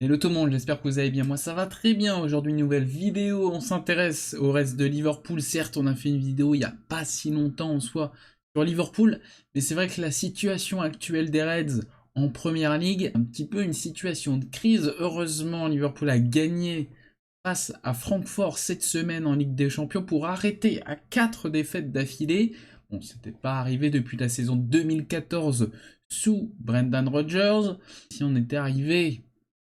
Hello tout le monde, j'espère que vous allez bien, moi ça va très bien. Aujourd'hui une nouvelle vidéo, on s'intéresse au reste de Liverpool. Certes on a fait une vidéo il n'y a pas si longtemps en soi sur Liverpool, mais c'est vrai que la situation actuelle des Reds en Première Ligue, un petit peu une situation de crise. Heureusement Liverpool a gagné face à Francfort cette semaine en Ligue des Champions pour arrêter à 4 défaites d'affilée. Bon, c'était pas arrivé depuis la saison 2014 sous Brendan Rodgers. Si on était arrivé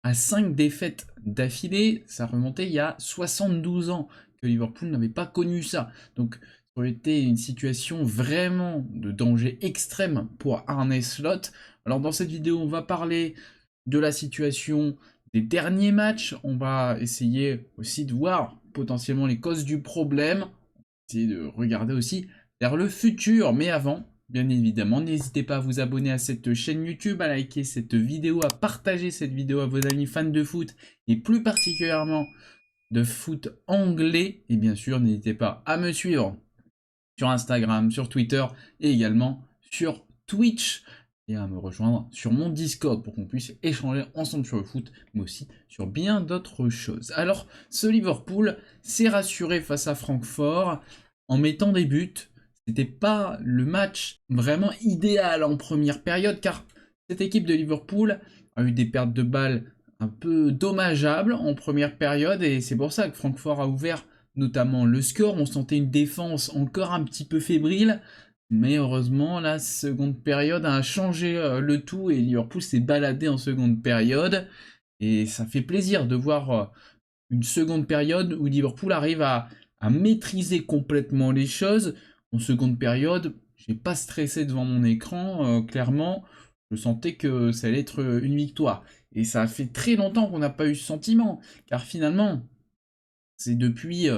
à 5 défaites d'affilée, ça remontait il y a 72 ans que Liverpool n'avait pas connu ça. Donc ça aurait été une situation vraiment de danger extrême pour Arne Slot. Alors dans cette vidéo, on va parler de la situation des derniers matchs. On va essayer aussi de voir potentiellement les causes du problème. On va essayer de regarder aussi vers le futur. Mais avant, bien évidemment, n'hésitez pas à vous abonner à cette chaîne YouTube, à liker cette vidéo, à partager cette vidéo à vos amis fans de foot et plus particulièrement de foot anglais. Et bien sûr, n'hésitez pas à me suivre sur Instagram, sur Twitter et également sur Twitch et à me rejoindre sur mon Discord pour qu'on puisse échanger ensemble sur le foot, mais aussi sur bien d'autres choses. Alors, ce Liverpool s'est rassuré face à Francfort en mettant des buts. C'était pas le match vraiment idéal en première période, car cette équipe de Liverpool a eu des pertes de balles un peu dommageables en première période, et c'est pour ça que Francfort a ouvert notamment le score. On sentait une défense encore un petit peu fébrile, mais heureusement la seconde période a changé le tout et Liverpool s'est baladé en seconde période, et ça fait plaisir de voir une seconde période où Liverpool arrive à maîtriser complètement les choses. En seconde période, j'ai pas stressé devant mon écran, clairement, je sentais que ça allait être une victoire. Et ça a fait très longtemps qu'on n'a pas eu ce sentiment, car finalement, c'est depuis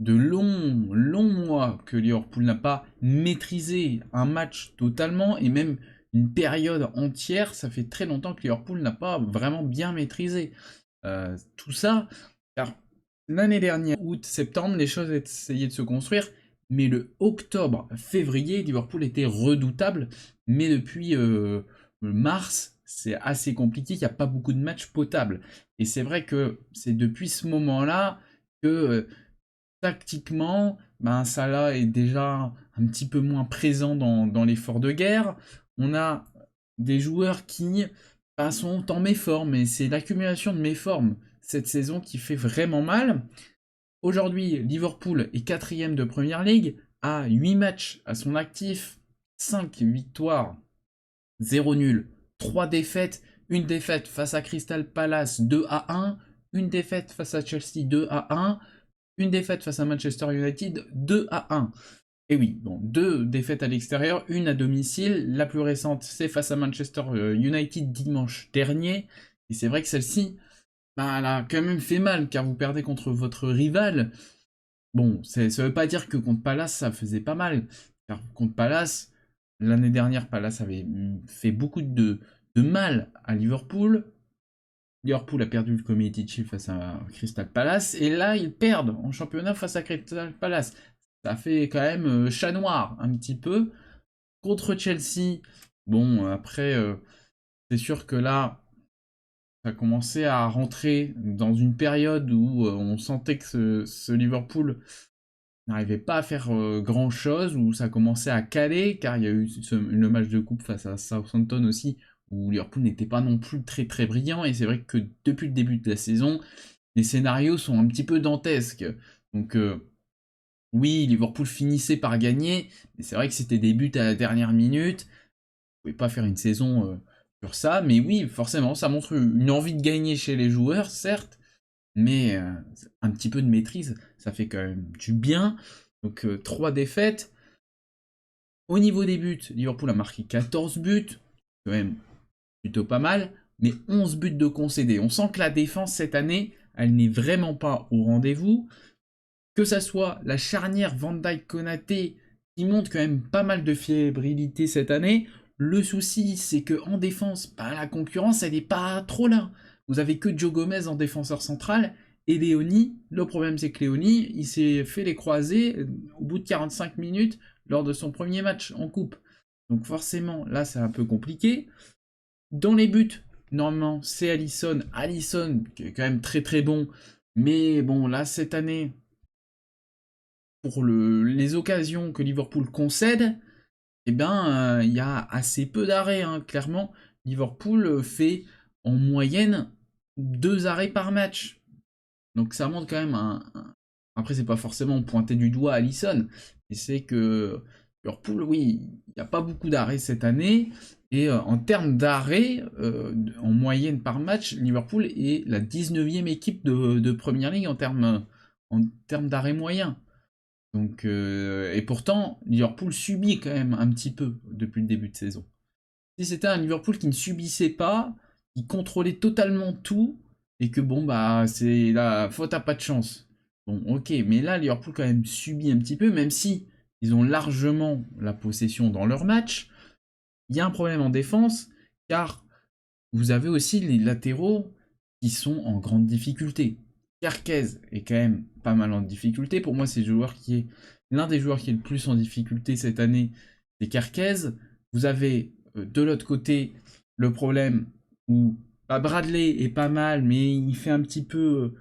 de longs mois que Liverpool n'a pas maîtrisé un match totalement, et même une période entière. Ça fait très longtemps que Liverpool n'a pas vraiment bien maîtrisé tout ça, car l'année dernière, août, septembre, les choses essayaient de se construire, mais le octobre, février, Liverpool était redoutable, mais depuis mars, c'est assez compliqué, il n'y a pas beaucoup de matchs potables. Et c'est vrai que c'est depuis ce moment-là que tactiquement, ben, Salah est déjà un petit peu moins présent dans l'effort de guerre. On a des joueurs qui ben, sont en méforme, et c'est l'accumulation de méforme cette saison qui fait vraiment mal. Aujourd'hui, Liverpool est quatrième de Première League, a 8 matchs à son actif, 5 victoires, 0 nul, 3 défaites, une défaite face à Crystal Palace 2-1, une défaite face à Chelsea 2-1, une défaite face à Manchester United 2-1. Et oui, bon, 2 défaites à l'extérieur, une à domicile. La plus récente, c'est face à Manchester United dimanche dernier. Et c'est vrai que celle-ci, bah, elle a quand même fait mal, car vous perdez contre votre rival. Bon, ça veut pas dire que contre Palace, ça faisait pas mal. Car contre Palace, l'année dernière, Palace avait fait beaucoup de mal à Liverpool. Liverpool a perdu le Community Shield face à Crystal Palace, et là ils perdent en championnat face à Crystal Palace. Ça fait quand même chat noir un petit peu. Contre Chelsea, bon après c'est sûr que là ça commençait à rentrer dans une période où on sentait que ce Liverpool n'arrivait pas à faire grand chose, où ça commençait à caler, car il y a eu le match de coupe face à Southampton aussi, où Liverpool n'était pas non plus très très brillant, et c'est vrai que depuis le début de la saison, les scénarios sont un petit peu dantesques. Donc oui, Liverpool finissait par gagner, mais c'est vrai que c'était des buts à la dernière minute. Vous pouvez pas faire une saison sur ça, mais oui, forcément, ça montre une envie de gagner chez les joueurs, certes, mais un petit peu de maîtrise, ça fait quand même du bien. Donc 3 défaites. Au niveau des buts, Liverpool a marqué 14 buts, quand même plutôt pas mal, mais 11 buts de concédés. On sent que la défense cette année, elle n'est vraiment pas au rendez-vous. Que ça soit la charnière Van Dijk-Konaté qui montre quand même pas mal de fébrilité cette année. Le souci, c'est que en défense, bah, la concurrence, elle n'est pas trop là. Vous avez que Joe Gomez en défenseur central, et Léoni. Le problème, c'est que Léoni, il s'est fait les croisés au bout de 45 minutes lors de son premier match en coupe. Donc forcément, là, c'est un peu compliqué. Dans les buts, normalement, c'est Alisson. Alisson, qui est quand même très très bon. Mais bon, là, cette année, pour les occasions que Liverpool concède, eh ben, il y a assez peu d'arrêts, hein, clairement. Liverpool fait en moyenne 2 arrêts par match. Donc ça montre quand même Après, c'est pas forcément pointer du doigt Alisson, mais c'est que Liverpool, oui, il n'y a pas beaucoup d'arrêts cette année. Et en termes d'arrêts, en moyenne par match, Liverpool est la 19e équipe de Première Ligue en termes d'arrêts moyens. Donc, et pourtant, Liverpool subit quand même un petit peu depuis le début de saison. Si c'était un Liverpool qui ne subissait pas, qui contrôlait totalement tout, et que bon, bah, c'est la faute à pas de chance. Bon, ok, mais là, Liverpool quand même subit un petit peu, même si ils ont largement la possession dans leur match. Il y a un problème en défense, car vous avez aussi les latéraux qui sont en grande difficulté. Carquez est quand même pas mal en difficulté. Pour moi, c'est l'un des joueurs qui est le plus en difficulté cette année, c'est Carquez. Vous avez de l'autre côté le problème où Bradley est pas mal, mais il fait un petit peu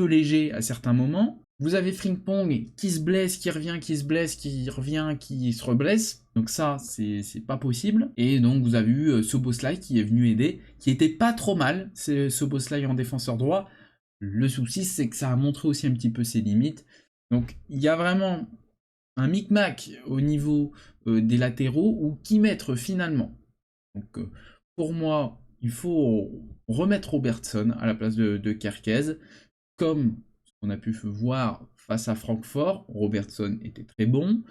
léger à certains moments. Vous avez Frimpong qui se blesse, qui revient, qui se blesse, qui revient, qui se reblesse. Donc ça, c'est pas possible. Et donc vous avez eu Szoboszlai qui est venu aider, qui était pas trop mal, c'est Szoboszlai en défenseur droit. Le souci, c'est que ça a montré aussi un petit peu ses limites. Donc il y a vraiment un micmac au niveau des latéraux, ou qui mettre finalement. Donc pour moi, il faut remettre Robertson à la place de Kerkez, comme on a pu voir face à Francfort. Robertson était très bon.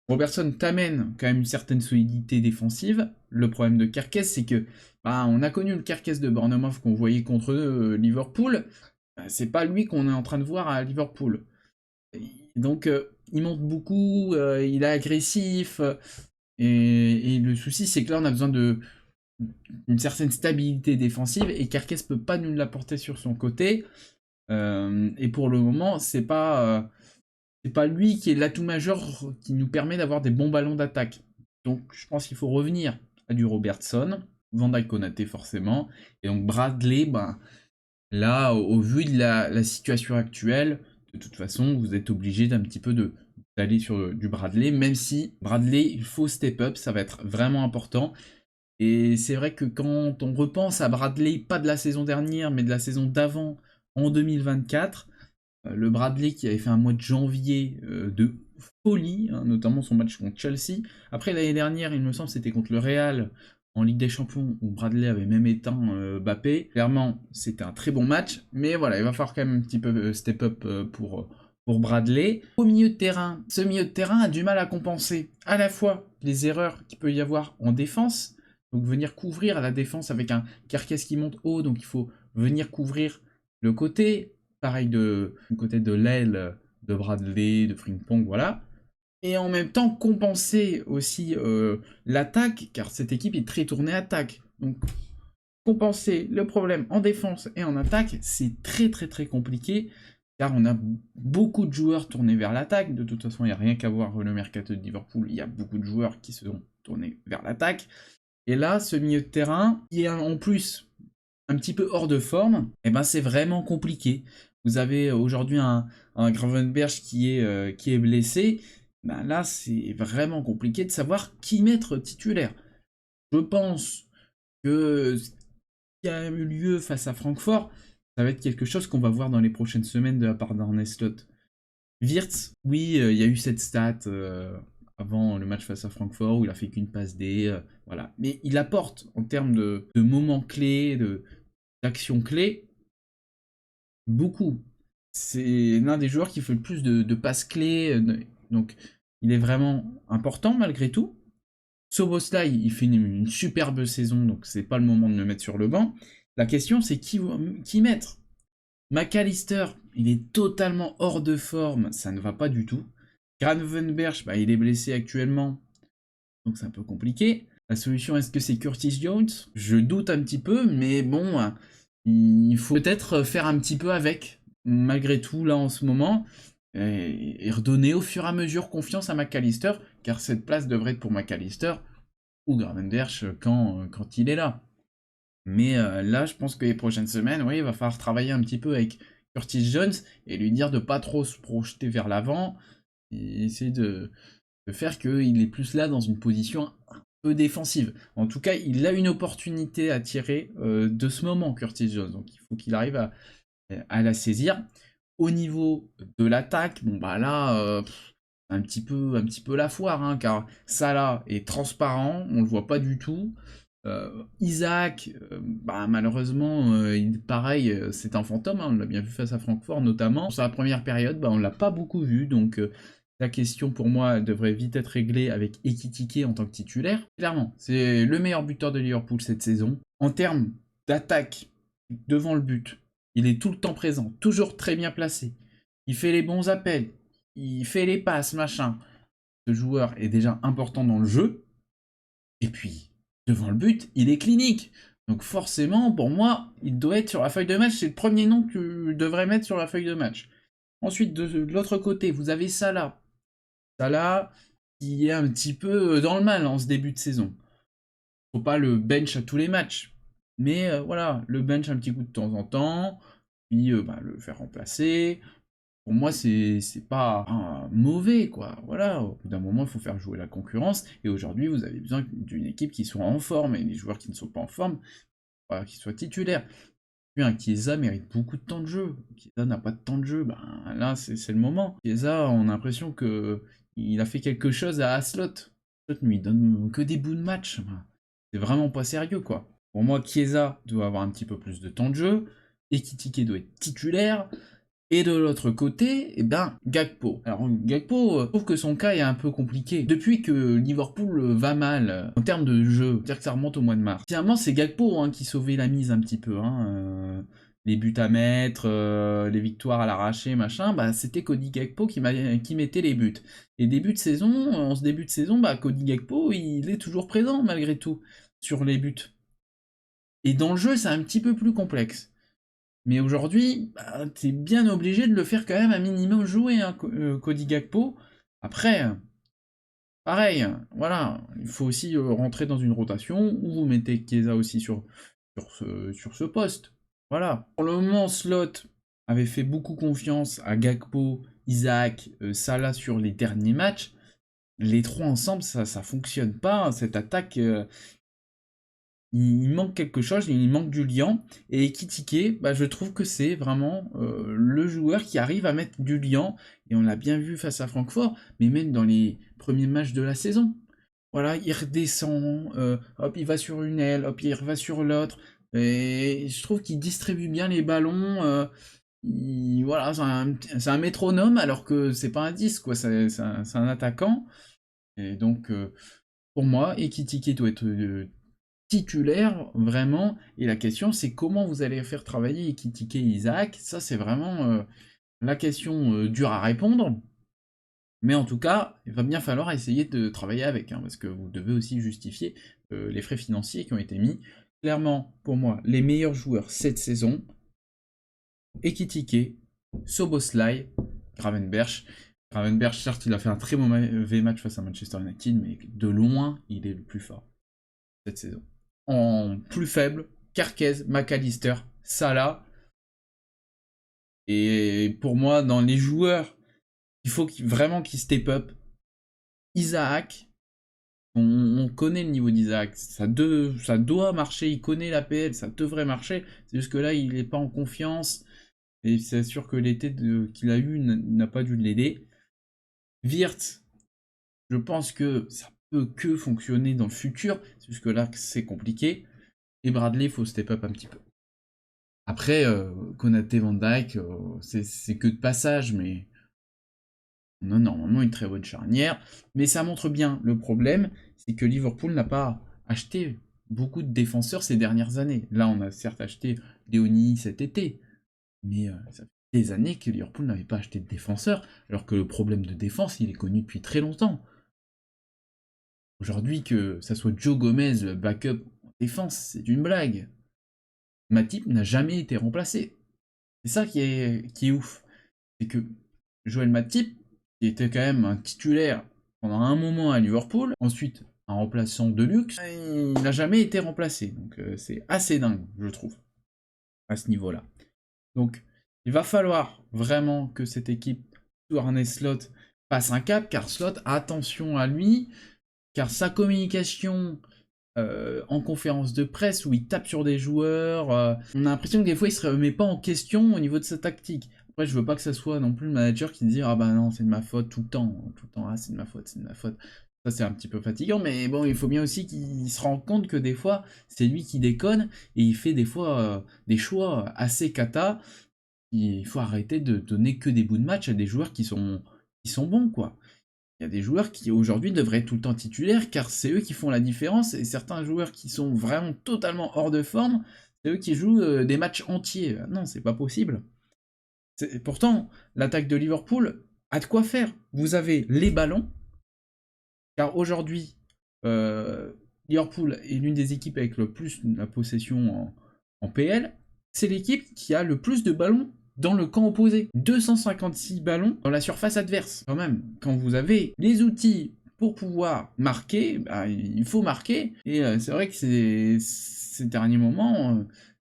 Robertson t'amène quand même une certaine solidité défensive. Le problème de Kerkez, c'est que on a connu le Kerkez de Bournemouth qu'on voyait contre Liverpool. C'est pas lui qu'on est en train de voir à Liverpool. Donc il monte beaucoup, il est agressif. Et le souci, c'est que là, on a besoin d'une certaine stabilité défensive, et Kerkez peut pas nous l'apporter sur son côté. Et pour le moment, c'est pas lui qui est l'atout majeur qui nous permet d'avoir des bons ballons d'attaque. Donc je pense qu'il faut revenir à du Robertson, Van Dijk, Konaté forcément, et donc Bradley, là, au vu de la situation actuelle, de toute façon, vous êtes obligé d'un petit peu d'aller sur du Bradley, même si Bradley, il faut step up, ça va être vraiment important. Et c'est vrai que quand on repense à Bradley, pas de la saison dernière, mais de la saison d'avant, en 2024, le Bradley qui avait fait un mois de janvier de folie, hein, notamment son match contre Chelsea. Après, l'année dernière, il me semble, c'était contre le Real en Ligue des Champions, où Bradley avait même éteint Mbappé. Clairement, c'était un très bon match, mais voilà, il va falloir quand même un petit peu step up pour Bradley. Au milieu de terrain, ce milieu de terrain a du mal à compenser à la fois les erreurs qu'il peut y avoir en défense, donc venir couvrir à la défense avec un Kerkez qui monte haut, donc il faut venir couvrir le côté, pareil du côté de l'aile de Bradley, de Frimpong, voilà. Et en même temps compenser aussi l'attaque, car cette équipe est très tournée attaque. Donc compenser le problème en défense et en attaque, c'est très très très compliqué, car on a beaucoup de joueurs tournés vers l'attaque. De toute façon, il n'y a rien qu'à voir le mercato de Liverpool, il y a beaucoup de joueurs qui se sont tournés vers l'attaque. Et là, ce milieu de terrain, qui est en plus un petit peu hors de forme, et c'est vraiment compliqué. Vous avez aujourd'hui un Gravenberch qui est blessé. Là, c'est vraiment compliqué de savoir qui mettre titulaire. Je pense que ce qui a eu lieu face à Francfort, ça va être quelque chose qu'on va voir dans les prochaines semaines de la part d'Arne Slot. Wirtz, oui, il y a eu cette stat avant le match face à Francfort où il a fait qu'une passe D, voilà. Mais il apporte en termes de moments clés, d'actions clés, beaucoup. C'est l'un des joueurs qui fait le plus de passes clés, donc il est vraiment important malgré tout. Szoboszlai, il fait une superbe saison, donc c'est pas le moment de le mettre sur le banc. La question, c'est qui mettre. McAllister, il est totalement hors de forme, ça ne va pas du tout. Gravenberch, il est blessé actuellement, donc c'est un peu compliqué. La solution, est-ce que c'est Curtis Jones? Je doute un petit peu, mais bon, il faut peut-être faire un petit peu avec, malgré tout, là, en ce moment, et redonner au fur et à mesure confiance à McAllister, car cette place devrait être pour McAllister ou Gravenberch quand il est là. Mais là, je pense que les prochaines semaines, oui, il va falloir travailler un petit peu avec Curtis Jones et lui dire de pas trop se projeter vers l'avant et essayer de faire qu'il est plus là dans une position un peu défensive. En tout cas, il a une opportunité à tirer de ce moment, Curtis Jones. Donc il faut qu'il arrive à la saisir. Au niveau de l'attaque, bon bah là, un petit peu la foire, hein, car Salah est transparent, on le voit pas du tout. Isaac, bah, malheureusement, pareil, c'est un fantôme, hein, on l'a bien vu face à Francfort notamment. Sur la première période, bah, on l'a pas beaucoup vu, donc la question pour moi elle devrait vite être réglée avec Ekitike en tant que titulaire. Clairement, c'est le meilleur buteur de Liverpool cette saison. En termes d'attaque devant le but, il est tout le temps présent, toujours très bien placé. Il fait les bons appels, il fait les passes, machin. Ce joueur est déjà important dans le jeu. Et puis, devant le but, il est clinique. Donc forcément, pour moi, il doit être sur la feuille de match. C'est le premier nom que tu devrais mettre sur la feuille de match. Ensuite, de l'autre côté, vous avez Salah. Salah, qui est un petit peu dans le mal en ce début de saison. Faut pas le bench à tous les matchs. Mais voilà, le bench un petit coup de temps en temps, puis bah, le faire remplacer. Pour moi, c'est pas mauvais, quoi. Voilà, au bout d'un moment, il faut faire jouer la concurrence. Et aujourd'hui, vous avez besoin d'une équipe qui soit en forme. Et les joueurs qui ne sont pas en forme, voilà, qui soient titulaires. Puis un Chiesa mérite beaucoup de temps de jeu. Chiesa n'a pas de temps de jeu. Ben, là, c'est le moment. Chiesa, on a l'impression que il a fait quelque chose à Aslot. Aslot ne lui donne que des bouts de match. Ben, c'est vraiment pas sérieux, quoi. Pour moi, Chiesa doit avoir un petit peu plus de temps de jeu. Ekitike doit être titulaire. Et de l'autre côté, eh ben, Gakpo. Alors Gakpo, je trouve que son cas est un peu compliqué. Depuis que Liverpool va mal en termes de jeu, c'est-à-dire que ça remonte au mois de mars. Finalement, c'est Gakpo hein, qui sauvait la mise un petit peu. Hein, les buts à mettre, les victoires à l'arraché, machin, bah c'était Cody Gakpo qui mettait les buts. Et début de saison, en ce début de saison, bah Cody Gakpo, il est toujours présent malgré tout sur les buts. Et dans le jeu, c'est un petit peu plus complexe. Mais aujourd'hui, bah, t'es bien obligé de le faire quand même un minimum jouer, hein, Cody Gakpo. Après, pareil, voilà, il faut aussi rentrer dans une rotation où vous mettez Chiesa aussi sur ce poste. Voilà. Pour le moment, Slot avait fait beaucoup confiance à Gakpo, Isaac, Salah sur les derniers matchs. Les trois ensemble, ça fonctionne pas. Cette attaque, il manque quelque chose, il manque du lien. Et Ekitike, bah, je trouve que c'est vraiment le joueur qui arrive à mettre du lien. Et on l'a bien vu face à Francfort, mais même dans les premiers matchs de la saison. Voilà, il redescend, hop, il va sur une aile, hop, il va sur l'autre. Et je trouve qu'il distribue bien les ballons. Voilà, c'est un métronome alors que c'est pas un 10, quoi. C'est un attaquant. Et donc, pour moi, Ekitike doit être titulaire, vraiment. Et la question, c'est comment vous allez faire travailler Ekitike et Isaac. Ça, c'est vraiment la question dure à répondre. Mais en tout cas, il va bien falloir essayer de travailler avec, hein, parce que vous devez aussi justifier les frais financiers qui ont été mis. Clairement, pour moi, les meilleurs joueurs cette saison, Ekitike, Soboslai, Gravenberch. Gravenberch, certes, il a fait un très mauvais match face à Manchester United, mais de loin, il est le plus fort cette saison. En plus faible, Kerkez, McAllister, Salah. Et pour moi, dans les joueurs, il faut vraiment qu'ils step up. Isaac, on connaît le niveau d'Isaac, ça doit marcher, il connaît l'APL, ça devrait marcher. C'est juste que là, il n'est pas en confiance. Et c'est sûr que l'été qu'il a eu n'a pas dû l'aider. Wirtz, je pense que ça peut que fonctionner dans le futur. C'est juste que là, c'est compliqué. Et Bradley, il faut step up un petit peu. Après, Konaté, Van Dijk, c'est que de passage, mais on a normalement une très bonne charnière. Mais ça montre bien le problème, c'est que Liverpool n'a pas acheté beaucoup de défenseurs ces dernières années. Là, on a certes acheté Léonie cet été, mais ça fait des années que Liverpool n'avait pas acheté de défenseurs, alors que le problème de défense, il est connu depuis très longtemps. Aujourd'hui, que ça soit Joe Gomez, le backup en défense, c'est une blague. Matip n'a jamais été remplacé. C'est ça qui est ouf. C'est que Joël Matip, qui était quand même un titulaire pendant un moment à Liverpool, ensuite un remplaçant de luxe, il n'a jamais été remplacé. Donc c'est assez dingue, je trouve, à ce niveau-là. Donc il va falloir vraiment que cette équipe, sous Arne Slot, passe un cap, car Slot, attention à lui, car sa communication en conférence de presse où il tape sur des joueurs, on a l'impression que des fois il se remet pas en question au niveau de sa tactique. Après, je veux pas que ça soit non plus le manager qui dit ah bah non, c'est de ma faute tout le temps, ah c'est de ma faute, c'est de ma faute. Ça c'est un petit peu fatigant, mais bon, il faut bien aussi qu'il se rende compte que des fois c'est lui qui déconne et il fait des fois des choix assez cata. Il faut arrêter de donner que des bouts de match à des joueurs qui sont bons, quoi. Il y a des joueurs qui aujourd'hui devraient être tout le temps titulaires car c'est eux qui font la différence et certains joueurs qui sont vraiment totalement hors de forme, c'est eux qui jouent des matchs entiers. Non, c'est pas possible. Pourtant, l'attaque de Liverpool a de quoi faire. Vous avez les ballons, car aujourd'hui, Liverpool est l'une des équipes avec le plus la possession en PL. C'est l'équipe qui a le plus de ballons dans le camp opposé. 256 ballons dans la surface adverse. Quand même, quand vous avez les outils pour pouvoir marquer, bah, il faut marquer. Et c'est vrai que ces derniers moments,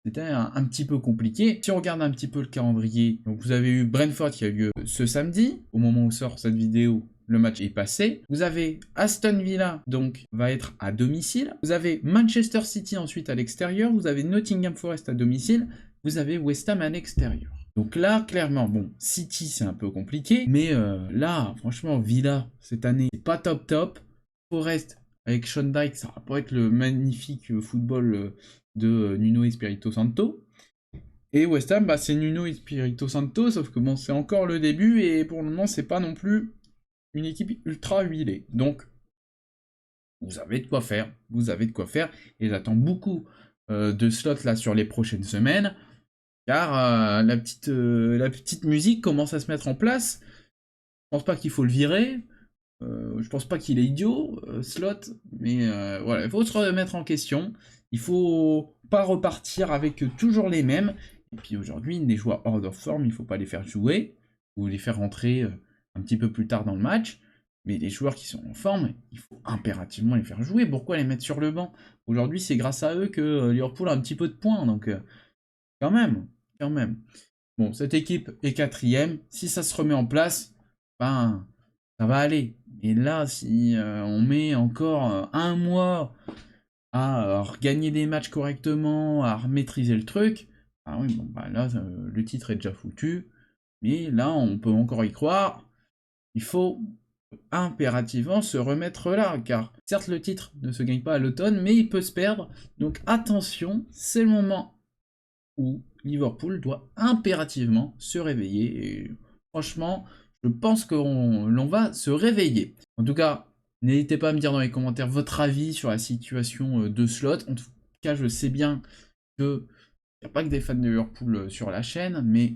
c'était un petit peu compliqué. Si on regarde un petit peu le calendrier, donc vous avez eu Brentford qui a eu lieu ce samedi. Au moment où sort cette vidéo, le match est passé. Vous avez Aston Villa, donc, va être à domicile. Vous avez Manchester City ensuite à l'extérieur. Vous avez Nottingham Forest à domicile. Vous avez West Ham à l'extérieur. Donc là, clairement, bon, City, c'est un peu compliqué. Mais là, franchement, Villa, cette année, c'est pas top. Forest, avec Sean Dyche, ça va pas être le magnifique football de Nuno Espirito Santo. Et West Ham, bah, c'est Nuno Espirito Santo, sauf que bon, c'est encore le début, et pour le moment, c'est pas non plus une équipe ultra huilée. Donc, vous avez de quoi faire. Vous avez de quoi faire. Et j'attends beaucoup de slots là sur les prochaines semaines. Car la petite musique commence à se mettre en place. Je pense pas qu'il faut le virer. Je pense pas qu'il est idiot, Slot. Mais voilà, il faut se remettre en question. Il faut pas repartir avec toujours les mêmes. Et puis aujourd'hui, les joueurs hors de forme, il faut pas les faire jouer. Ou les faire rentrer un petit peu plus tard dans le match. Mais les joueurs qui sont en forme, il faut impérativement les faire jouer. Pourquoi les mettre sur le banc? Aujourd'hui, c'est grâce à eux que Liverpool a un petit peu de points. Donc, quand même. Bon, cette équipe est 4ème. Si ça se remet en place, ben, ça va aller. Et là, si on met encore un mois à regagner des matchs correctement, à maîtriser le truc, ah oui, bon, bah là, le titre est déjà foutu. Mais là, on peut encore y croire. Il faut impérativement se remettre là, car certes le titre ne se gagne pas à l'automne, mais il peut se perdre, donc attention, c'est le moment où Liverpool doit impérativement se réveiller, et franchement, je pense que l'on va se réveiller. En tout cas, n'hésitez pas à me dire dans les commentaires votre avis sur la situation de Slot. En tout cas, je sais bien que il n'y a pas que des fans de Liverpool sur la chaîne, mais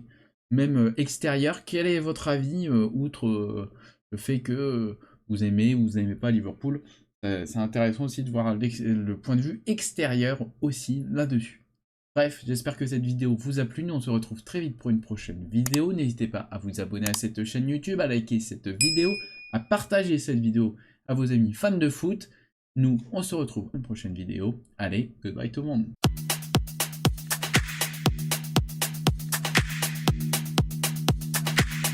même extérieur, quel est votre avis, outre le fait que vous aimez ou vous n'aimez pas Liverpool? C'est intéressant aussi de voir le point de vue extérieur aussi là-dessus. Bref, j'espère que cette vidéo vous a plu. Nous, on se retrouve très vite pour une prochaine vidéo. N'hésitez pas à vous abonner à cette chaîne YouTube, à liker cette vidéo, à partager cette vidéo à vos amis fans de foot. Nous, on se retrouve pour une prochaine vidéo. Allez, goodbye tout le monde.